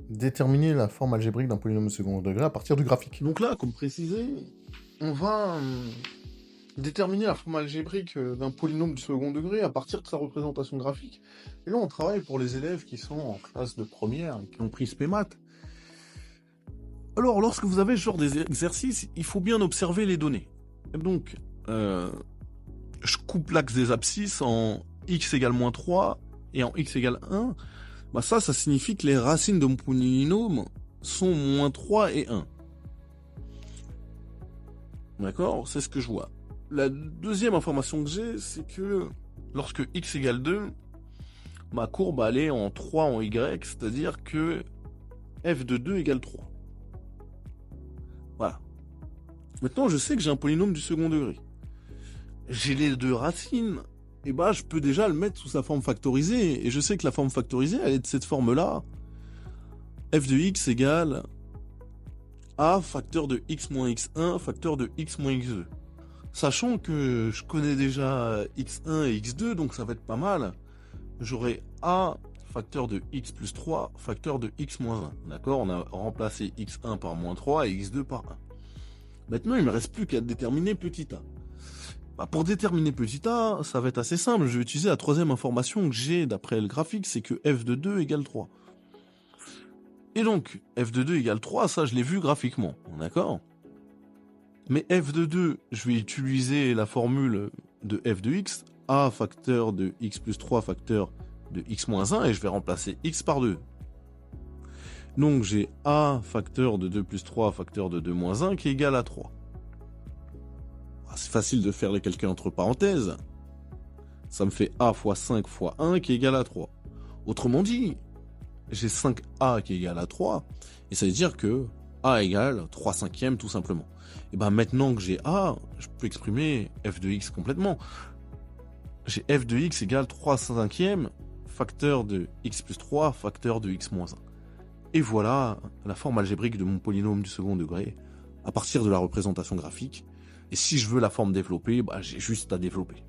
déterminer la forme algébrique d'un polynôme de second degré à partir du graphique. Donc là, comme précisé, on va déterminer la forme algébrique d'un polynôme du second degré à partir de sa représentation graphique. Et là, on travaille pour les élèves qui sont en classe de première et qui ont pris spé maths. Alors, lorsque vous avez ce genre d'exercice, il faut bien observer les données. Et donc, je coupe l'axe des abscisses en x égale moins 3 et en x égale 1. Bah ça signifie que les racines de mon polynôme sont moins 3 et 1. D'accord? C'est ce que je vois. La deuxième information que j'ai, c'est que lorsque x égale 2, ma courbe elle est en 3 en y, c'est-à-dire que f de 2 égale 3. Voilà. Maintenant, je sais que j'ai un polynôme du second degré. J'ai les deux racines, et bah je peux déjà le mettre sous sa forme factorisée, et je sais que la forme factorisée, elle est de cette forme-là. F de x égale a facteur de x moins x1 facteur de x moins x2. Sachant que je connais déjà x1 et x2, donc ça va être pas mal. J'aurai a facteur de x plus 3 facteur de x moins 1. D'accord? On a remplacé x1 par moins 3 et x2 par 1. Maintenant, il ne me reste plus qu'à déterminer petit a. Bah, pour déterminer petit a, ça va être assez simple. Je vais utiliser la troisième information que j'ai d'après le graphique, c'est que f de 2 égale 3. Et donc, f de 2 égale 3, ça je l'ai vu graphiquement, d'accord? Mais f de 2, je vais utiliser la formule de f de x, a facteur de x plus 3 facteur de x moins 1, et je vais remplacer x par 2. Donc j'ai a facteur de 2 plus 3 facteur de 2 moins 1 qui est égal à 3. C'est facile de faire les calculs entre parenthèses. Ça me fait a fois 5 fois 1 qui est égal à 3. Autrement dit, j'ai 5a qui est égal à 3, et ça veut dire que a égale 3 cinquièmes tout simplement. Et ben maintenant que j'ai a, je peux exprimer f de x complètement. J'ai f de x égale 3 cinquièmes facteur de x plus 3 facteur de x moins 1. Et voilà la forme algébrique de mon polynôme du second degré à partir de la représentation graphique. Et si je veux la forme développée, bah, j'ai juste à développer.